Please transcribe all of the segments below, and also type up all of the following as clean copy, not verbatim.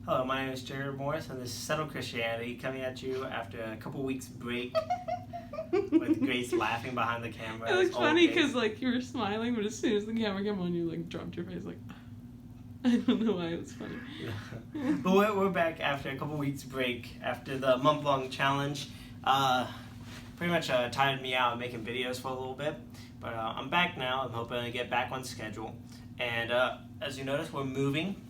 Hello, my name is Jared Morris, and this is Settled Christianity coming at you after a couple weeks break with Grace laughing behind the camera. It looked funny because you were smiling, but as soon as the camera came on, you dropped your face I don't know why it was funny. But we're back after a couple weeks break after the month-long challenge. Pretty much tired me out making videos for a little bit, but I'm back now. I'm hoping to get back on schedule. And as you notice, we're moving.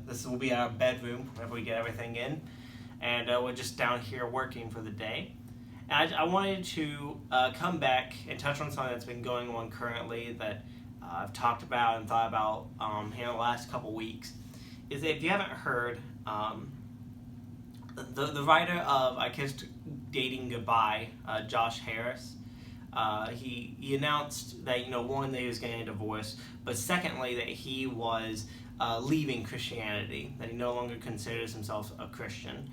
This will be our bedroom whenever we get everything in, and we're just down here working for the day. And I wanted to come back and touch on something that's been going on currently that I've talked about and thought about here in the last couple weeks. Is that if you haven't heard, the writer of I Kissed Dating Goodbye, Josh Harris, he announced that one, that he was getting a divorce, but secondly that he was leaving Christianity, that he no longer considers himself a Christian.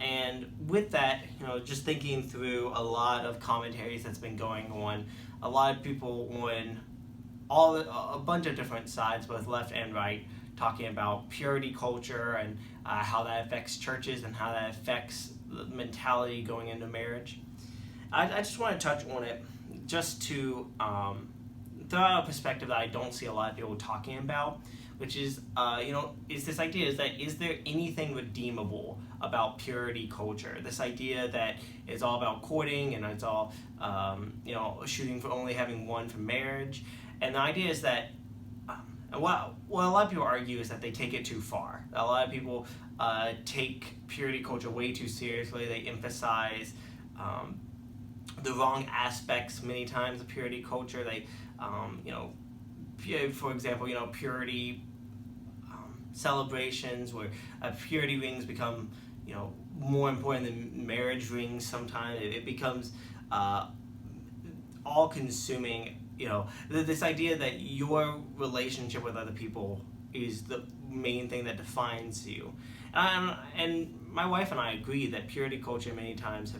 And with that, just thinking through a lot of commentaries that's been going on, a lot of people on a bunch of different sides, both left and right, talking about purity culture and how that affects churches and how that affects the mentality going into marriage. I just want to touch on it just to throw out a perspective that I don't see a lot of people talking about, which is, is this idea is there anything redeemable about purity culture? This idea that it's all about courting and it's all, shooting for only having one for marriage. And the idea is that, what a lot of people argue is that they take it too far. A lot of people take purity culture way too seriously. They emphasize the wrong aspects many times of purity culture. They, for example, purity celebrations where purity rings become, more important than marriage rings sometimes. It becomes all-consuming, this idea that your relationship with other people is the main thing that defines you. And my wife and I agree that purity culture many times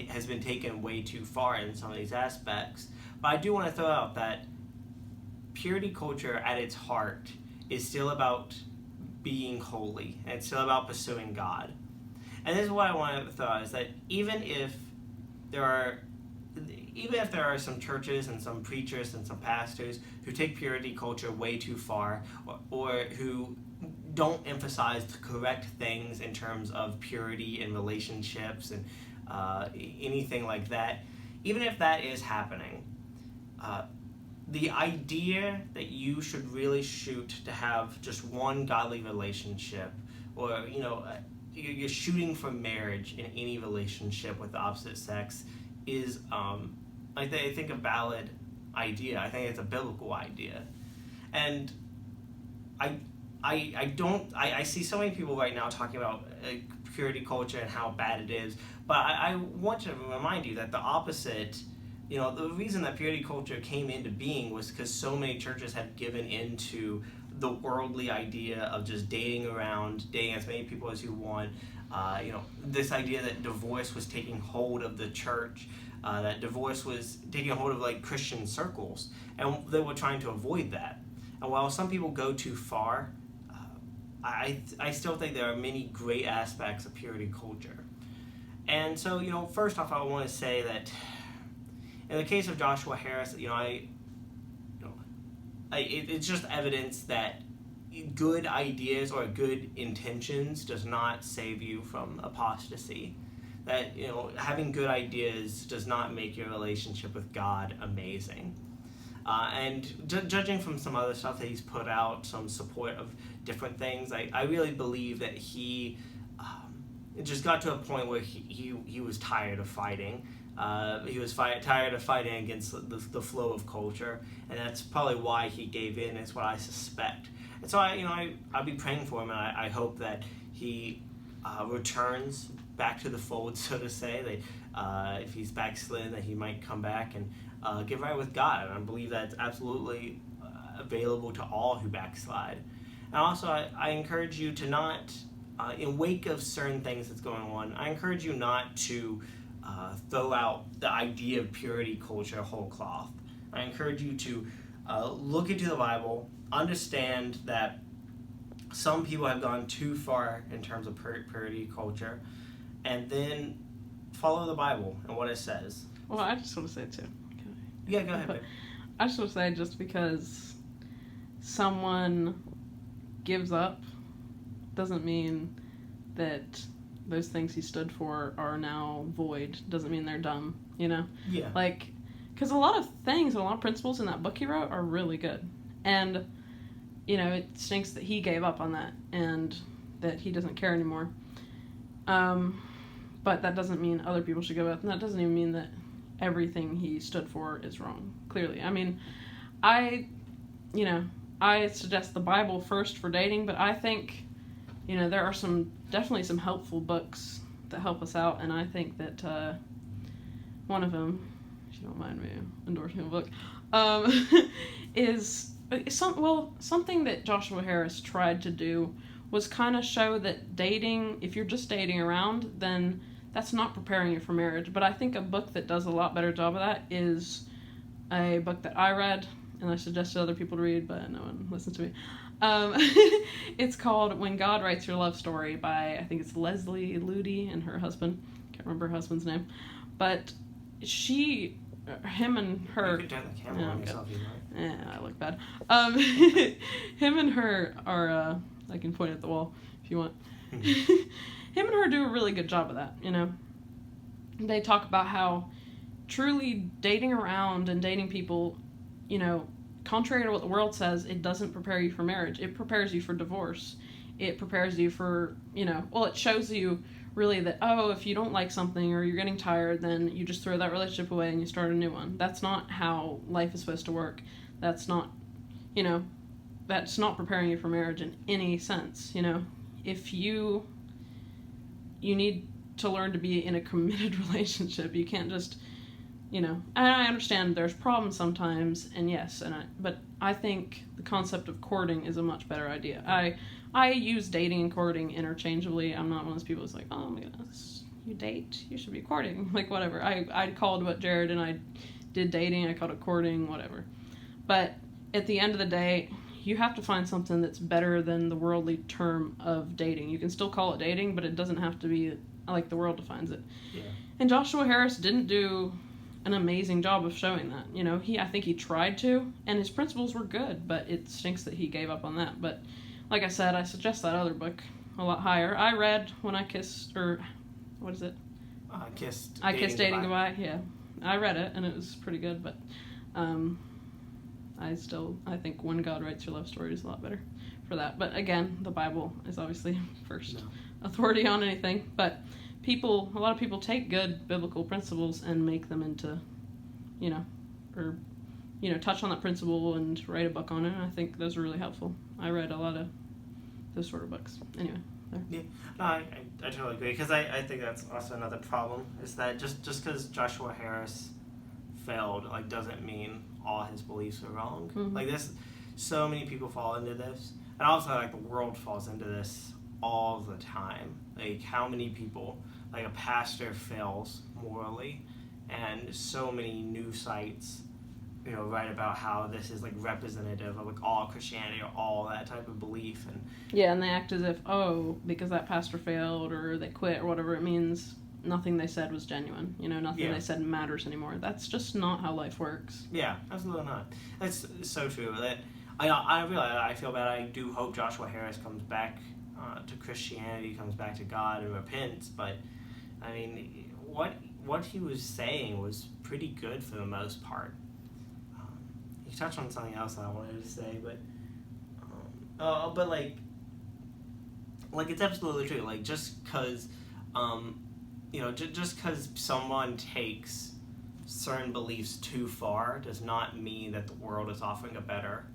has been taken way too far in some of these aspects. But I do want to throw out that purity culture at its heart is still about being holy, and it's still about pursuing God. And this is what I want to throw out, is that even if there are some churches and some preachers and some pastors who take purity culture way too far, or who don't emphasize the correct things in terms of purity in relationships and anything like that, even if that is happening, the idea that you should really shoot to have just one godly relationship, or you're shooting for marriage in any relationship with the opposite sex, is I think a valid idea. I think it's a biblical idea. And I see so many people right now talking about purity culture and how bad it is, but I want to remind you that the opposite, the reason that purity culture came into being was because so many churches had given into the worldly idea of just dating as many people as you want. This idea that divorce was taking hold of the church, that divorce was taking hold of Christian circles, and they were trying to avoid that. And while some people go too far, I still think there are many great aspects of purity culture. And so, first off, I want to say that in the case of Joshua Harris, it's just evidence that good ideas or good intentions does not save you from apostasy. That, having good ideas does not make your relationship with God amazing. And judging from some other stuff that he's put out, some support of different things, I really believe that he just got to a point where he was tired of fighting. He was tired of fighting against the flow of culture, and that's probably why he gave in. Is what I suspect. And so I'll be praying for him, and I hope that he returns back to the fold, so to say. That if he's backslidden, that he might come back and get right with God. And I believe that's absolutely available to all who backslide. And also, I encourage you to not, in wake of certain things that's going on, I encourage you not to throw out the idea of purity culture whole cloth. I encourage you to look into the Bible, understand that some people have gone too far in terms of purity culture, and then follow the Bible and what it says. Well, I just want to say too. Yeah, go ahead. Babe. I just want to say, just because someone gives up doesn't mean that those things he stood for are now void. Doesn't mean they're dumb, you know? Yeah. Like, because a lot of things, a lot of principles in that book he wrote are really good. And, you know, it stinks that he gave up on that and that he doesn't care anymore. But that doesn't mean other people should give up. And that doesn't even mean that everything he stood for is wrong, clearly. I mean, I suggest the Bible first for dating, but I think, you know, there are definitely some helpful books that help us out, and I think that one of them, if you don't mind me endorsing a book, is something that Joshua Harris tried to do was kind of show that dating, if you're just dating around, then that's not preparing you for marriage. But I think a book that does a lot better job of that is a book that I read, and I suggested other people to read, but no one listens to me. It's called When God Writes Your Love Story by, I think it's Leslie Ludy and her husband. Can't remember her husband's name. But him and her... You could turn the camera on yourself, you know. Yeah, I look bad. Him and her are... I can point at the wall if you want. Him and her do a really good job of that, you know. They talk about how truly dating around and dating people, you know, contrary to what the world says, it doesn't prepare you for marriage. It prepares you for divorce. It prepares you for, you know, well, it shows you really that, oh, if you don't like something or you're getting tired, then you just throw that relationship away and you start a new one. That's not how life is supposed to work. That's not, you know, that's not preparing you for marriage in any sense, you know. If you need to learn to be in a committed relationship. You can't just, you know, and I understand there's problems sometimes, and yes, but I think the concept of courting is a much better idea. I use dating and courting interchangeably. I'm not one of those people who's like, oh my goodness, you date, you should be courting, like whatever. I called what Jared and I did dating, I called it courting, whatever. But at the end of the day, you have to find something that's better than the worldly term of dating. You can still call it dating, but it doesn't have to be like the world defines it. Yeah. And Joshua Harris didn't do an amazing job of showing that. You know, I think he tried to, and his principles were good, but it stinks that he gave up on that. But like I said, I suggest that other book a lot higher. I read When I Kissed, or what is it? I Kissed Dating Goodbye. Yeah, I read it, and it was pretty good, but I think When God Writes Your Love Story is a lot better for that. But again, the Bible is obviously first authority on anything. But a lot of people take good biblical principles and make them into, you know, or, you know, touch on that principle and write a book on it. And I think those are really helpful. I read a lot of those sort of books. Anyway. There. Yeah, no, I totally agree, because I think that's also another problem, is that just because Joshua Harris failed, like, doesn't mean all his beliefs are wrong. Mm-hmm. Like, so many people fall into this, and also, like, the world falls into this all the time. Like, how many people, like, a pastor fails morally, and so many news sites, you know, write about how this is, like, representative of, like, all Christianity or all that type of belief. And yeah, and they act as if, oh, because that pastor failed or they quit or whatever, it means nothing they said was genuine. You know, nothing they said matters anymore. That's just not how life works. Yeah, absolutely not. That's so true. That I realize, I feel bad. I do hope Joshua Harris comes back to Christianity, comes back to God and repents. But I mean, what he was saying was pretty good for the most part. He touched on something else that I wanted to say, but like it's absolutely true. Like, just because, you know, just because someone takes certain beliefs too far does not mean that the world is offering a better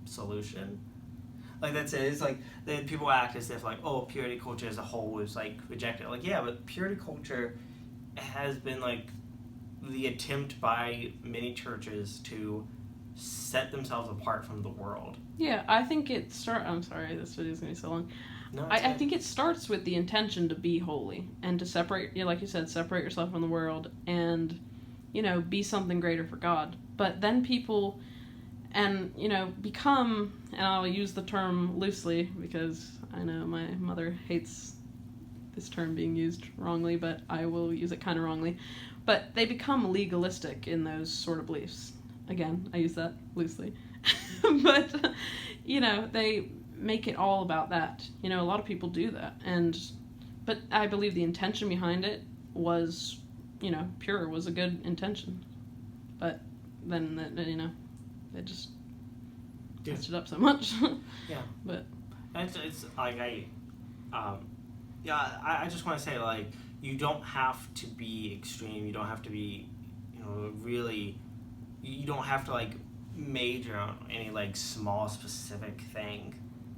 solution. Like, that's it. It's like people act as if, like, oh, purity culture as a whole is, like, rejected. Like, yeah, but purity culture has been, like, the attempt by many churches to set themselves apart from the world. Yeah, I think I'm sorry, this video's gonna be so long. No, I think it starts with the intention to be holy and to separate, like you said, separate yourself from the world and, you know, be something greater for God. But then people and become, and I'll use the term loosely because I know my mother hates this term being used wrongly, but I will use it kind of wrongly. But they become legalistic in those sort of beliefs. Again, I use that loosely. But, they make it all about that. A lot of people do that. But I believe the intention behind it was, pure, was a good intention. But then, they just messed it up so much. Yeah. But it's like I just want to say, like, you don't have to be extreme. You don't have to be, really. You don't have to like major on any like small specific thing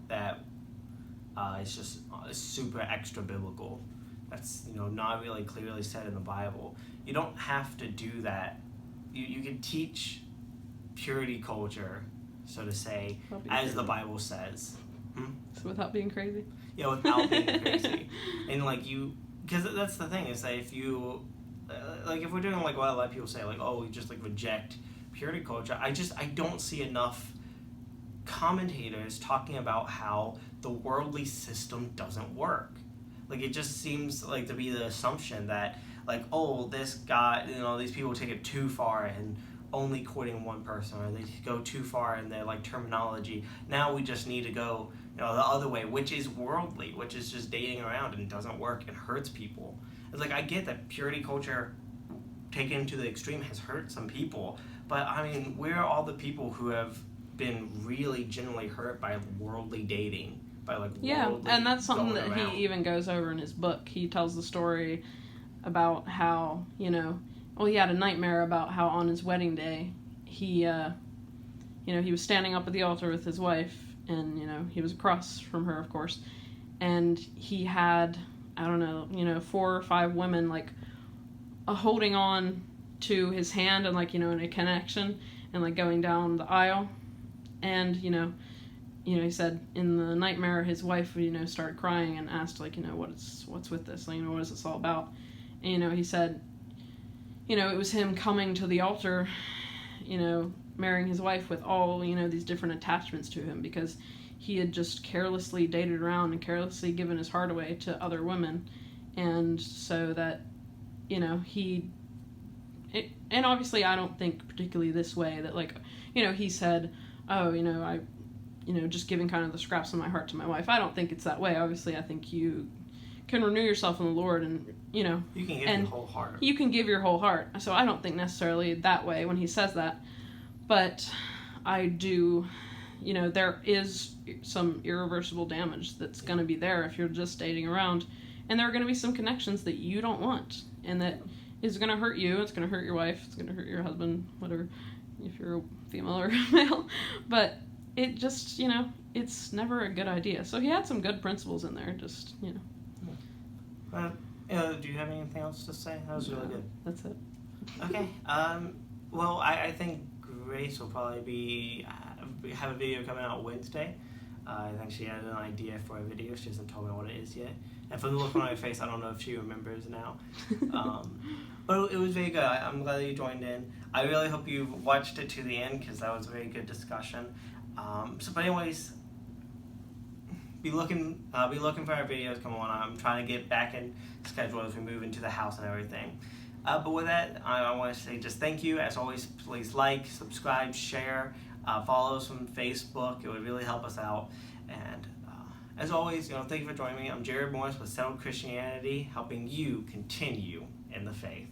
that is just super extra biblical. That's not really clearly said in the Bible. You don't have to do that. You can teach purity culture, so to say, as the Bible says. So without being crazy? Yeah, without being crazy. And because that's the thing, is that if you, if we're doing like what a lot of people say, like, oh, we just like reject purity culture, I don't see enough commentators talking about how the worldly system doesn't work. Like, it just seems like to be the assumption that, like, oh, this guy, these people take it too far and only quoting one person, or they go too far in their like terminology. Now we just need to go the other way, which is worldly, which is just dating around and doesn't work and hurts people. It's like, I get that purity culture taken to the extreme has hurt some people, but I mean, where are all the people who have been really genuinely hurt by worldly dating, by like worldly, and that's something going that around? He even goes over in his book. He tells the story about how he had a nightmare about how on his wedding day he he was standing up at the altar with his wife, and he was across from her, of course, and he had, I don't know, 4 or 5 women like holding on to his hand and like in a connection and like going down the aisle, and he said in the nightmare his wife started crying and asked like what's with this, like what is this all about, and he said it was him coming to the altar, marrying his wife with all these different attachments to him, because he had just carelessly dated around and carelessly given his heart away to other women, and so that and obviously I don't think particularly this way that like he said, oh I just giving kind of the scraps of my heart to my wife. I don't think it's that way. Obviously I think you can renew yourself in the Lord, and you can give your whole heart. You can give your whole heart. So I don't think necessarily that way when he says that, but I do there is some irreversible damage that's going to be there if you're just dating around, and there are going to be some connections that you don't want, and that is going to hurt you. It's going to hurt your wife. It's going to hurt your husband, whatever, if you're a female or a male. But it just, it's never a good idea. So he had some good principles in there, just, do you have anything else to say? That was really good. That's it. Okay. Well, I think Grace will probably have a video coming out Wednesday. I think she had an idea for a video. She hasn't told me what it is yet. And from the look on her face, I don't know if she remembers now. But it was very good. I'm glad that you joined in. I really hope you watched it to the end, because that was a very good discussion. But anyways, be looking for our videos. Come on, I'm trying to get back in schedule as we move into the house and everything. But with that, I want to say just thank you. As always, please like, subscribe, share, follow us on Facebook. It would really help us out. And as always, thank you for joining me. I'm Jared Morris with Settled Christianity, helping you continue in the faith.